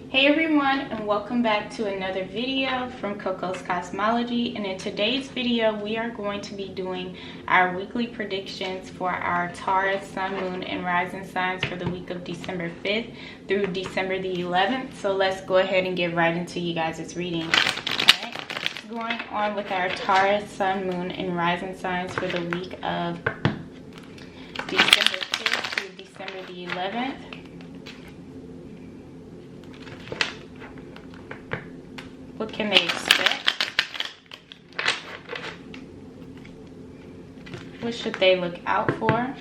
Hey everyone, and welcome back to another video from Cocoscosmology. And in today's video we are going to be doing our weekly predictions for our Taurus, Sun, Moon, and Rising signs for the week of December 5th through December the 11th. So let's go ahead and get right into you guys' reading. Alright, going on with our Taurus, Sun, Moon, and Rising signs for the week of December 5th through December the 11th. What can they expect? What should they look out for?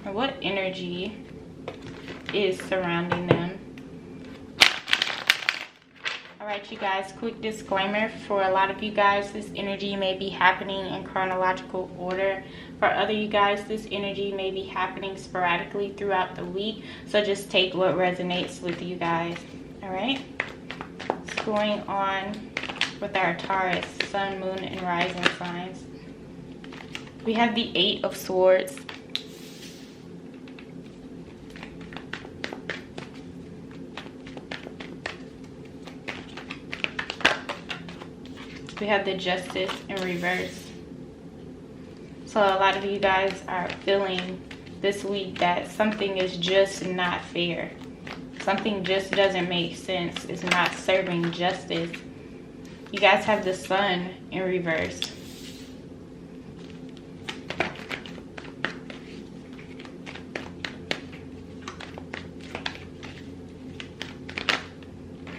And what energy is surrounding them? Alright, you guys, quick disclaimer. For a lot of you guys, this energy may be happening in chronological order. For other you guys, this energy may be happening sporadically throughout the week. So just take what resonates with you guys. Alright? What's going on with our Taurus, Sun, Moon, and Rising signs? We have the Eight of Swords. We have the Justice in reverse. So a lot of you guys are feeling this week that something is just not fair. Something just doesn't make sense. It's not serving justice. You guys have the Sun in reverse.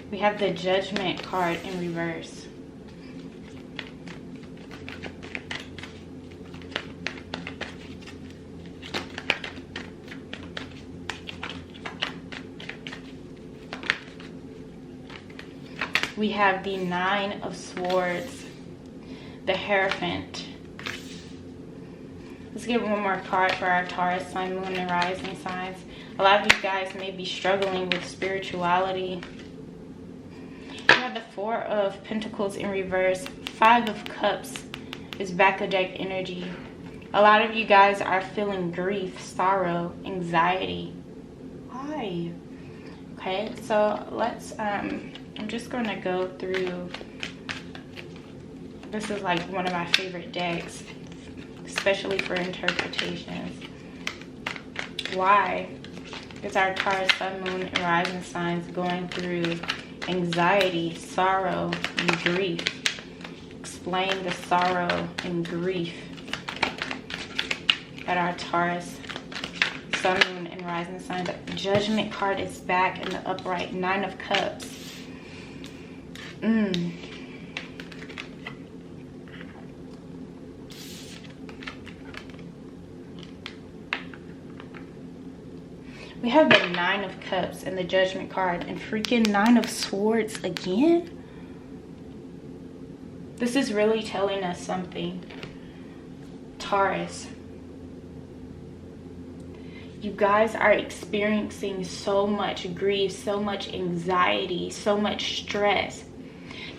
We have the Judgment card in reverse. We have the Nine of Swords, the Hierophant. Let's get one more card for our Taurus, Sun, Moon, and Rising signs. A lot of you guys may be struggling with spirituality. We have the Four of Pentacles in reverse. Five of Cups is back of deck energy. A lot of you guys are feeling grief, sorrow, anxiety. Why? Okay, so let's I'm just going to go through. This is like one of my favorite decks, especially for interpretations. Why is our Taurus, Sun, Moon, and Rising signs going through anxiety, sorrow, and grief? Explain the sorrow and grief that our Taurus, Sun, Moon, and Rising signs. The Judgment card is back in the upright. Nine of Cups. We have the Nine of Cups and the Judgment card and freaking Nine of Swords again. This is really telling us something. Taurus, you guys are experiencing so much grief, so much anxiety, so much stress.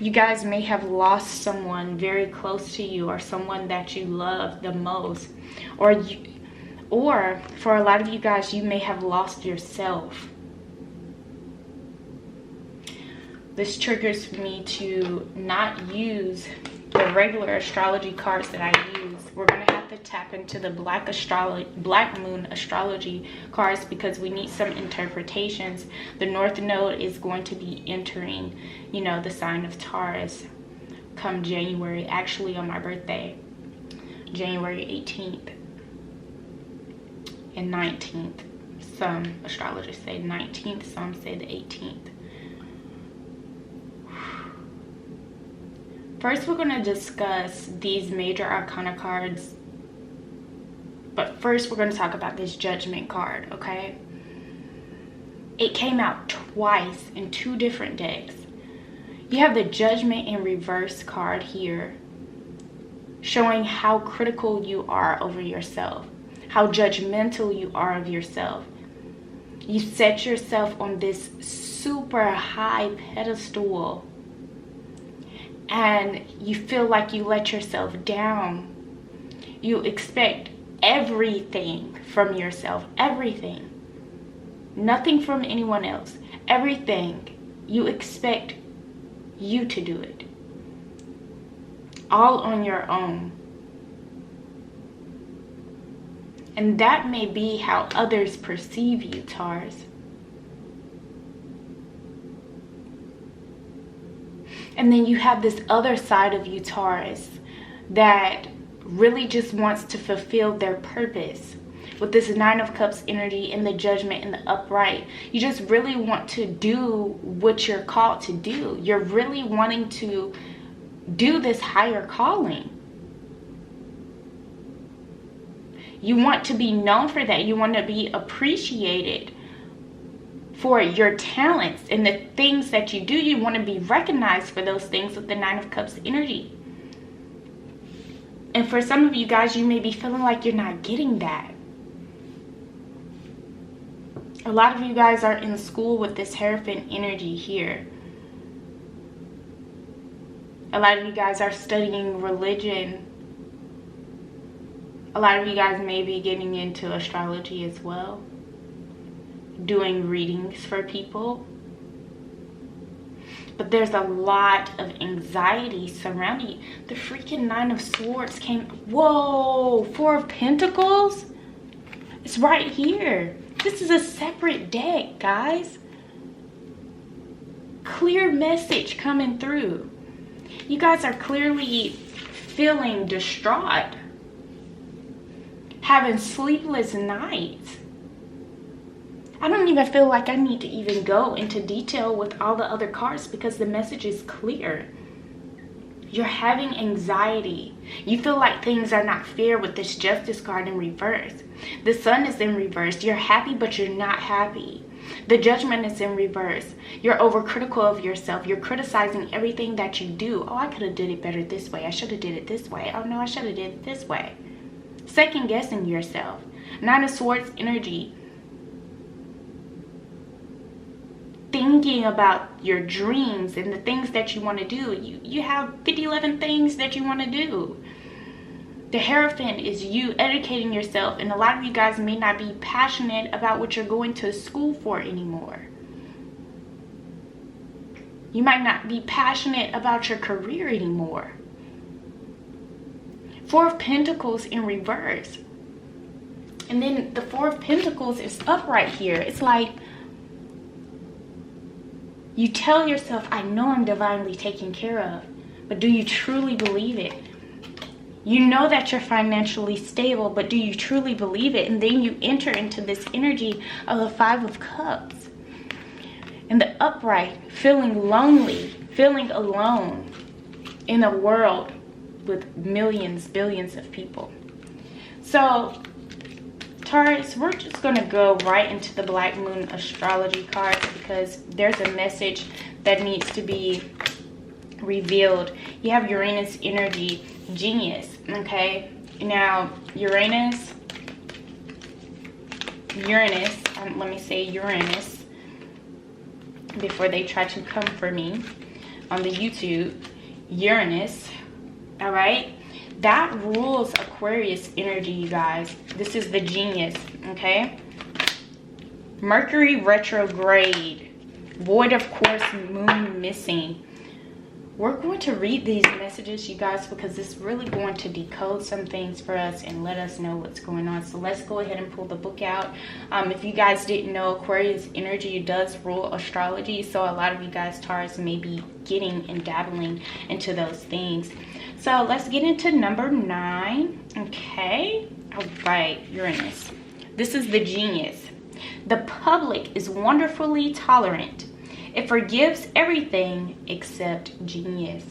You guys may have lost someone very close to you, or someone that you love the most, or for a lot of you guys, you may have lost yourself. This triggers me to not use the regular astrology cards that I use. We're going to have to tap into the Black Moon astrology cards because we need some interpretations. The North Node is going to be entering, you know, the sign of Taurus come January, actually on my birthday, January 18th and 19th. Some astrologers say 19th, some say the 18th. First, we're going to discuss these major arcana cards. But first, we're going to talk about this Judgment card, okay? It came out twice in two different decks. You have the Judgment in reverse card here, showing how critical you are over yourself, how judgmental you are of yourself. You set yourself on this super high pedestal, and you feel like you let yourself down. You expect everything from yourself. Everything. Nothing from anyone else. Everything. You expect you to do it. All on your own. And that may be how others perceive you, Taurus. And then you have this other side of you, Taurus, that really just wants to fulfill their purpose. With this Nine of Cups energy and the Judgment and the upright, you just really want to do what you're called to do. You're really wanting to do this higher calling. You want to be known for that. You want to be appreciated for your talents and the things that you do. You want to be recognized for those things with the Nine of Cups energy. And for some of you guys, you may be feeling like you're not getting that. A lot of you guys are in school with this Hierophant energy here. A lot of you guys are studying religion. A lot of you guys may be getting into astrology as well. Doing readings for people. But there's a lot of anxiety surrounding you. The freaking Nine of Swords came. Whoa! Four of Pentacles? It's right here. This is a separate deck, guys. Clear message coming through. You guys are clearly feeling distraught. Having sleepless nights. I don't even feel like I need to even go into detail with all the other cards because the message is clear. You're having anxiety. You feel like things are not fair with this Justice card in reverse. The Sun is in reverse. You're happy, but you're not happy. The Judgment is in reverse. You're overcritical of yourself. You're criticizing everything that you do. Oh, I could have did it better this way. I should have did it this way. Oh no, I should have did it this way. Second guessing yourself. Nine of Swords energy. Thinking about your dreams and the things that you want to do. You have 11 things that you want to do. The Hierophant is you educating yourself, and a lot of you guys may not be passionate about what you're going to school for anymore. You might not be passionate about your career anymore. Four of Pentacles in reverse. And then the Four of Pentacles is upright here. It's like you tell yourself, I know I'm divinely taken care of. But do you truly believe it? You know that you're financially stable, but do you truly believe it? And then you enter into this energy of the Five of Cups. And the upright, feeling lonely, feeling alone in a world with millions, billions of people. So, Taurus, we're just going to go right into the Black Moon astrology cards because there's a message that needs to be revealed. You have Uranus energy, Genius, okay? Now, Uranus, let me say Uranus before they try to come for me on the YouTube. Uranus, all right? That rules Aquarius energy, you guys. This is the Genius, okay? Mercury Retrograde. Void of course, moon missing. We're going to read these messages, you guys, because it's really going to decode some things for us and let us know what's going on. So let's go ahead and pull the book out. If you guys didn't know, Aquarius energy does rule astrology. So a lot of you guys, Taurus, may be getting and dabbling into those things. So let's get into number 9. Okay. All right, Uranus. This is the Genius. The public is wonderfully tolerant. It forgives everything except genius.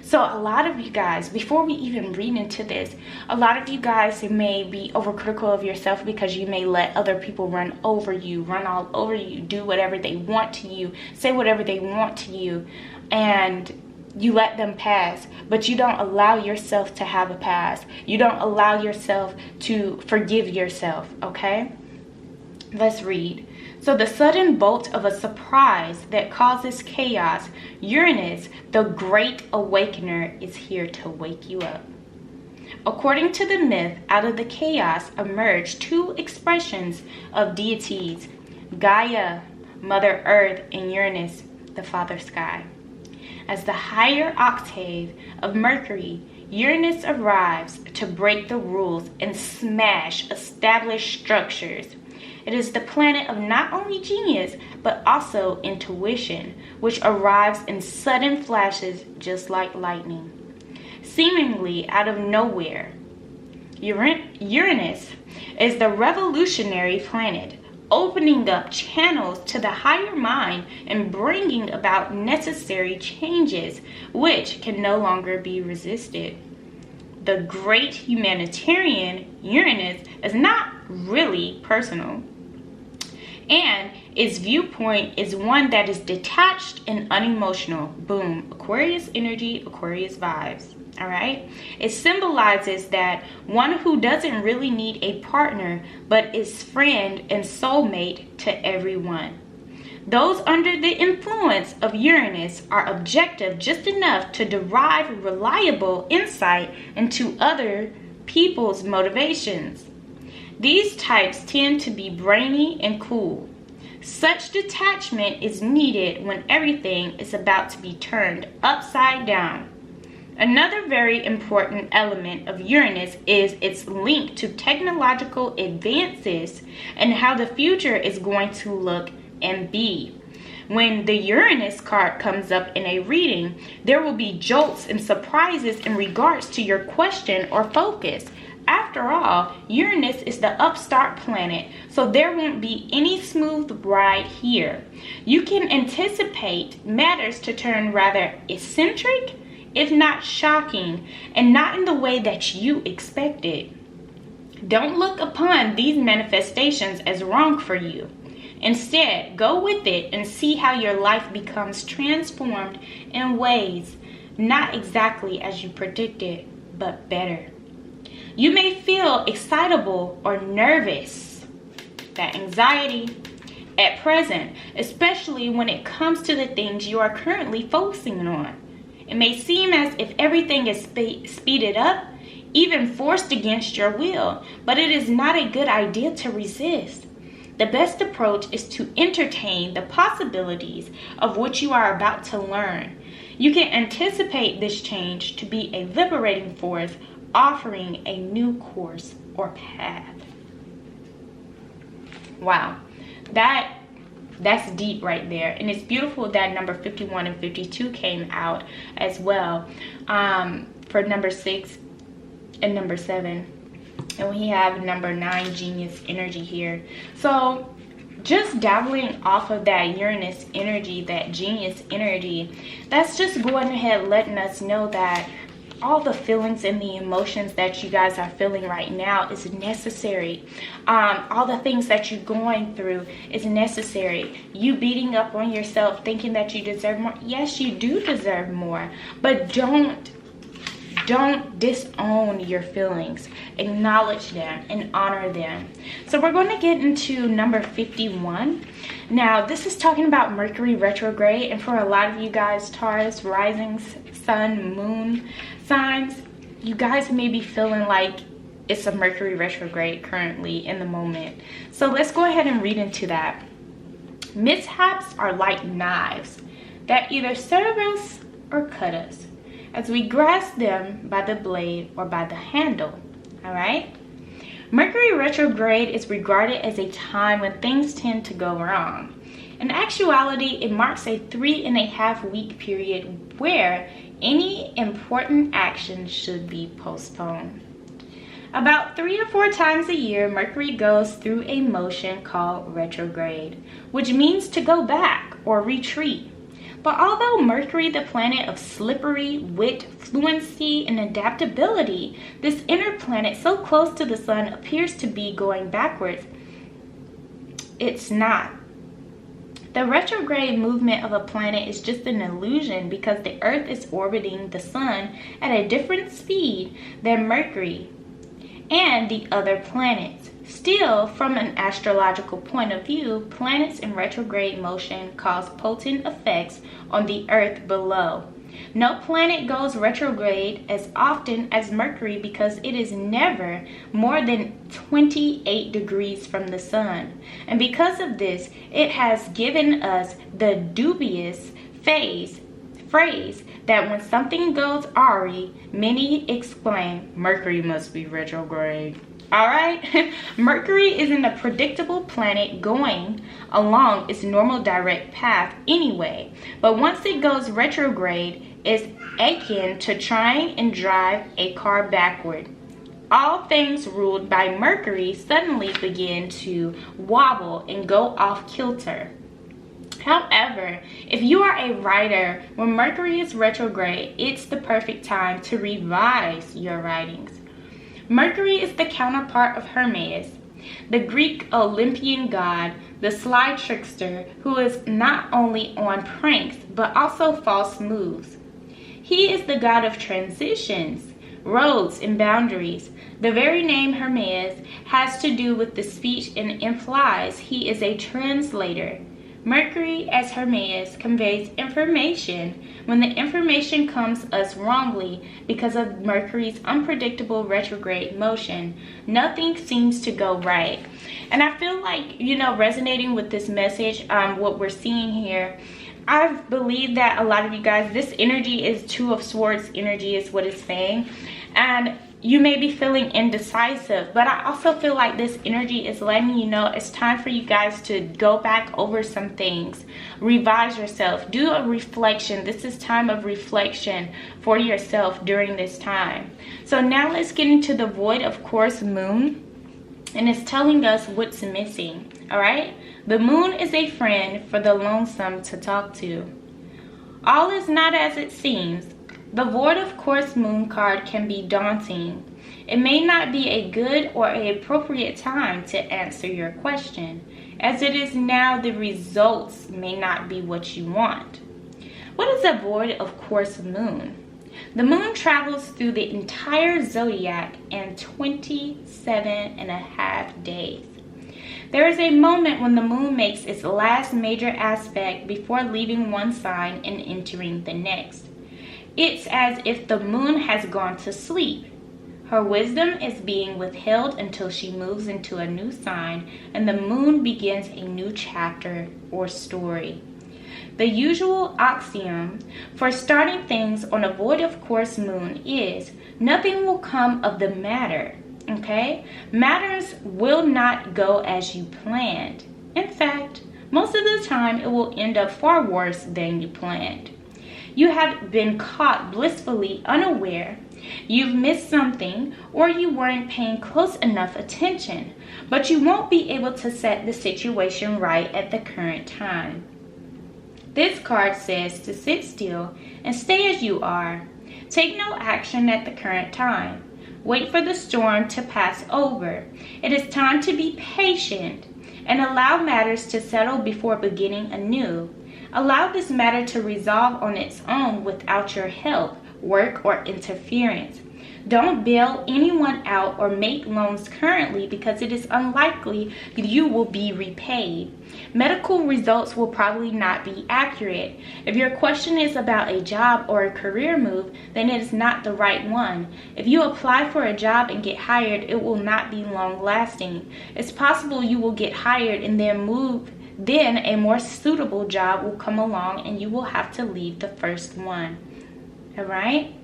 So a lot of you guys, before we even read into this, a lot of you guys may be overcritical of yourself because you may let other people run over you, run all over you, do whatever they want to you, say whatever they want to you, and you let them pass, but you don't allow yourself to have a pass. You don't allow yourself to forgive yourself, okay? Let's read. So the sudden bolt of a surprise that causes chaos, Uranus, the great awakener, is here to wake you up. According to the myth, out of the chaos emerged two expressions of deities, Gaia, Mother Earth, and Uranus, the Father Sky. As the higher octave of Mercury, Uranus arrives to break the rules and smash established structures. It is the planet of not only genius, but also intuition, which arrives in sudden flashes just like lightning. Seemingly out of nowhere, Uranus is the revolutionary planet, opening up channels to the higher mind and bringing about necessary changes which can no longer be resisted. The great humanitarian Uranus is not really personal, and its viewpoint is one that is detached and unemotional. Boom, Aquarius energy, Aquarius vibes. All right, it symbolizes that one who doesn't really need a partner but is friend and soulmate to everyone. Those under the influence of Uranus are objective just enough to derive reliable insight into other people's motivations. These types tend to be brainy and cool. Such detachment is needed when everything is about to be turned upside down. Another very important element of Uranus is its link to technological advances and how the future is going to look and be. When the Uranus card comes up in a reading, there will be jolts and surprises in regards to your question or focus. After all, Uranus is the upstart planet, so there won't be any smooth ride here. You can anticipate matters to turn rather eccentric, if not shocking, and not in the way that you expected. Don't look upon these manifestations as wrong for you. Instead, go with it and see how your life becomes transformed in ways not exactly as you predicted, but better. You may feel excitable or nervous, that anxiety at present, especially when it comes to the things you are currently focusing on. It may seem as if everything is speeded up, even forced against your will, but it is not a good idea to resist. The best approach is to entertain the possibilities of what you are about to learn. You can anticipate this change to be a liberating force, offering a new course or path. Wow, that's deep right there. And it's beautiful that number 51 and 52 came out as well, for number 6 and number 7. And we have number 9, genius energy here. So just dabbling off of that Uranus energy, that genius energy, that's just going ahead letting us know that all the feelings and the emotions that you guys are feeling right now is necessary. All the things that you're going through is necessary. You beating up on yourself, thinking that you deserve more. Yes, you do deserve more, but don't disown your feelings. Acknowledge them and honor them. So we're going to get into number 51. Now, this is talking about Mercury retrograde, and for a lot of you guys, Taurus, risings, sun, moon signs, you guys may be feeling like it's a Mercury retrograde currently in the moment. So let's go ahead and read into that. Mishaps are like knives that either serve us or cut us, as we grasp them by the blade or by the handle. All right? Mercury retrograde is regarded as a time when things tend to go wrong. In actuality, it marks a 3.5 week period where any important action should be postponed. About 3 to 4 times a year, Mercury goes through a motion called retrograde, which means to go back or retreat. But although Mercury, the planet of slippery wit, fluency, and adaptability, this inner planet so close to the sun appears to be going backwards, it's not. The retrograde movement of a planet is just an illusion because the Earth is orbiting the sun at a different speed than Mercury and the other planets. Still, from an astrological point of view, planets in retrograde motion cause potent effects on the Earth below. No planet goes retrograde as often as Mercury because it is never more than 28 degrees from the sun. And because of this, it has given us the dubious phrase that when something goes awry, many exclaim, Mercury must be retrograde. Alright? Mercury isn't a predictable planet going along its normal direct path anyway. But once it goes retrograde, it's akin to trying and drive a car backward. All things ruled by Mercury suddenly begin to wobble and go off kilter. However, if you are a writer, when Mercury is retrograde, it's the perfect time to revise your writings. Mercury is the counterpart of Hermes, the Greek Olympian god, the sly trickster who is not only on pranks but also false moves. He is the god of transitions, roads, and boundaries. The very name Hermes has to do with the speech and implies he is a translator. Mercury as Hermes conveys information when the information comes us wrongly because of Mercury's unpredictable retrograde motion. Nothing seems to go right. And I feel like, resonating with this message, what we're seeing here, I believe that a lot of you guys, this energy is Two of Swords energy is what it's saying. And you may be feeling indecisive, but I also feel like this energy is letting you know it's time for you guys to go back over some things, revise yourself, do a reflection. This is time of reflection for yourself during this time. So now let's get into the void of course moon, and it's telling us what's missing. All right, the moon is a friend for the lonesome to talk to. All is not as it seems. The void of course moon card can be daunting. It may not be a good or an appropriate time to answer your question. As it is now, the results may not be what you want. What is a void of course moon? The moon travels through the entire zodiac in 27.5 days. There is a moment when the moon makes its last major aspect before leaving one sign and entering the next. It's as if the moon has gone to sleep. Her wisdom is being withheld until she moves into a new sign and the moon begins a new chapter or story. The usual axiom for starting things on a void of course moon is nothing will come of the matter. Okay? Matters will not go as you planned. In fact, most of the time it will end up far worse than you planned. You have been caught blissfully unaware, you've missed something, or you weren't paying close enough attention, but you won't be able to set the situation right at the current time. This card says to sit still and stay as you are. Take no action at the current time. Wait for the storm to pass over. It is time to be patient and allow matters to settle before beginning anew. Allow this matter to resolve on its own without your help, work, or interference. Don't bail anyone out or make loans currently because it is unlikely you will be repaid. Medical results will probably not be accurate. If your question is about a job or a career move, then it is not the right one. If you apply for a job and get hired, it will not be long lasting. It's possible you will get hired and then move. Then a more suitable job will come along and you will have to leave the first one. Alright?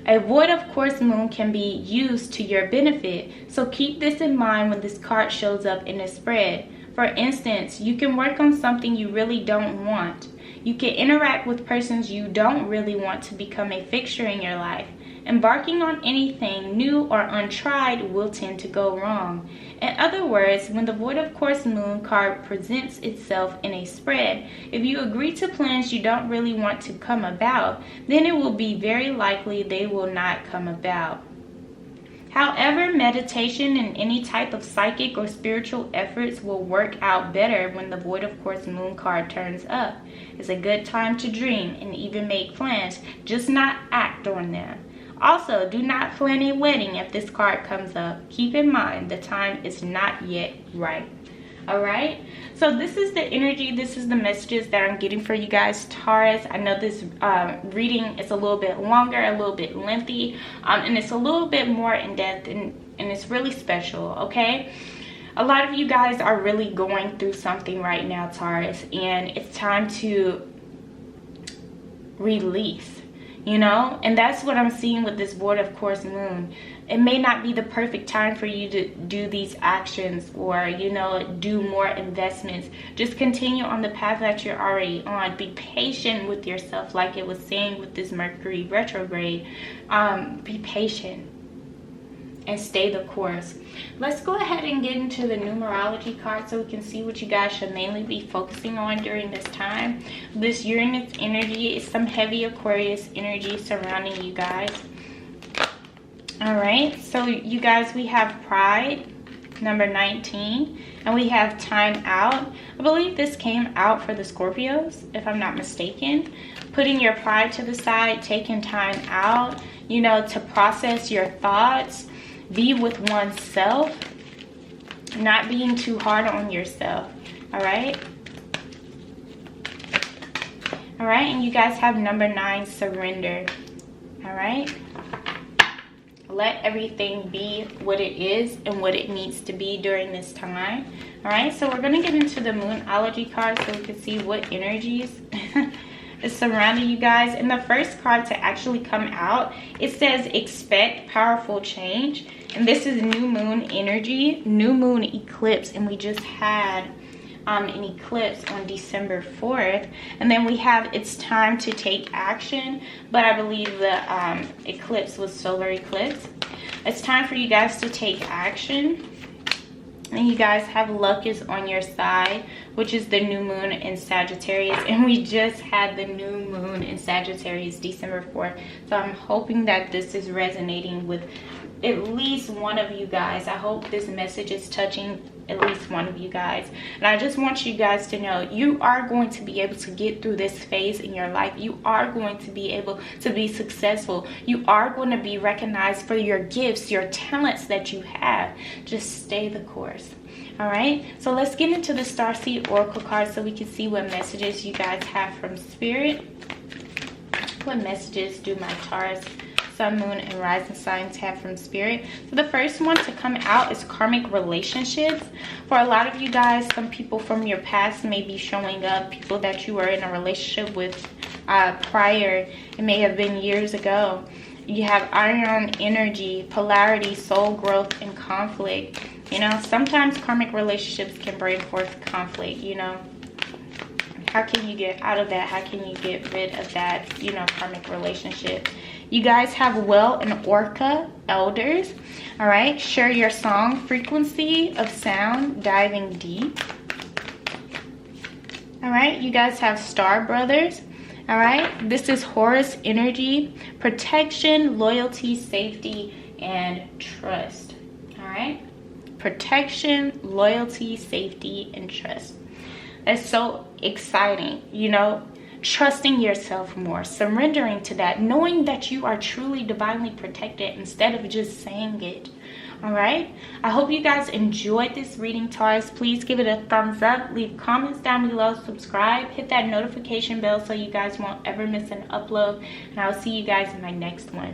A void of course moon can be used to your benefit, so keep this in mind when this card shows up in a spread. For instance, you can work on something you really don't want. You can interact with persons you don't really want to become a fixture in your life. Embarking on anything new or untried will tend to go wrong. In other words, when the void of course moon card presents itself in a spread, if you agree to plans you don't really want to come about, then it will be very likely they will not come about. However, meditation and any type of psychic or spiritual efforts will work out better when the void of course moon card turns up. It's a good time to dream and even make plans, just not act on them. Also, do not plan a wedding if this card comes up. Keep in mind the time is not yet right. All right, so this is the energy, this is the messages that I'm getting for you guys, Taurus. I know this reading is a little bit longer, a little bit lengthy, and it's a little bit more in depth, and it's really special. Okay, a lot of you guys are really going through something right now, Taurus, and it's time to release, you know. And that's what I'm seeing with this Void of Course moon. It may not be the perfect time for you to do these actions, or, you know, do more investments. Just continue on the path that you're already on. Be patient with yourself, like it was saying with this Mercury retrograde. Be patient and stay the course. Let's go ahead and get into the numerology card so we can see what you guys should mainly be focusing on during this time. This Uranus energy is some heavy Aquarius energy surrounding you guys. All right, so you guys, we have Pride, number 19, and we have Time Out. I believe this came out for the Scorpios, if I'm not mistaken. Putting your pride to the side, taking time out, you know, to process your thoughts, be with oneself, not being too hard on yourself. All right. All right, and you guys have number 9, surrender. All right. Let everything be what it is and what it needs to be during this time. All right, so we're going to get into the Moonology card so we can see what energies is surrounding you guys. And the first card to actually come out, it says expect powerful change. And this is new moon energy, new moon eclipse. And we just had an eclipse on December 4th, and then we have it's time to take action, but I believe the eclipse was solar eclipse. It's time for you guys to take action, and you guys have luck is on your side, which is the new moon in Sagittarius, and we just had the new moon in Sagittarius December 4th. So I'm hoping that this is resonating with at least one of you guys. I hope this message is touching at least one of you guys. And I just want you guys to know you are going to be able to get through this phase in your life. You are going to be able to be successful. You are going to be recognized for your gifts, your talents that you have. Just stay the course. All right, so let's get into the Starseed Oracle card so we can see what messages you guys have from Spirit. What messages do my Taurus, Sun, Moon, and Rising signs have from Spirit? So the first one to come out is karmic relationships. For a lot of you guys, some people from your past may be showing up, people that you were in a relationship with prior. It may have been years ago. You have iron energy, polarity, soul growth, and conflict. You know, sometimes karmic relationships can bring forth conflict, you know. How can you get out of that? How can you get rid of that, you know, karmic relationship? You guys have Well and Orca elders. All right, share your song, frequency of sound, diving deep. All right, you guys have Star Brothers. All right, this is Horus energy, protection, loyalty, safety, and trust. All right, protection, loyalty, safety, and trust. That's so exciting, you know, trusting yourself more, surrendering to that, knowing that you are truly divinely protected instead of just saying it. All right, I hope you guys enjoyed this reading, Taurus. Please give it a thumbs up, leave comments down below, subscribe, hit that notification bell so you guys won't ever miss an upload, and I'll see you guys in my next one.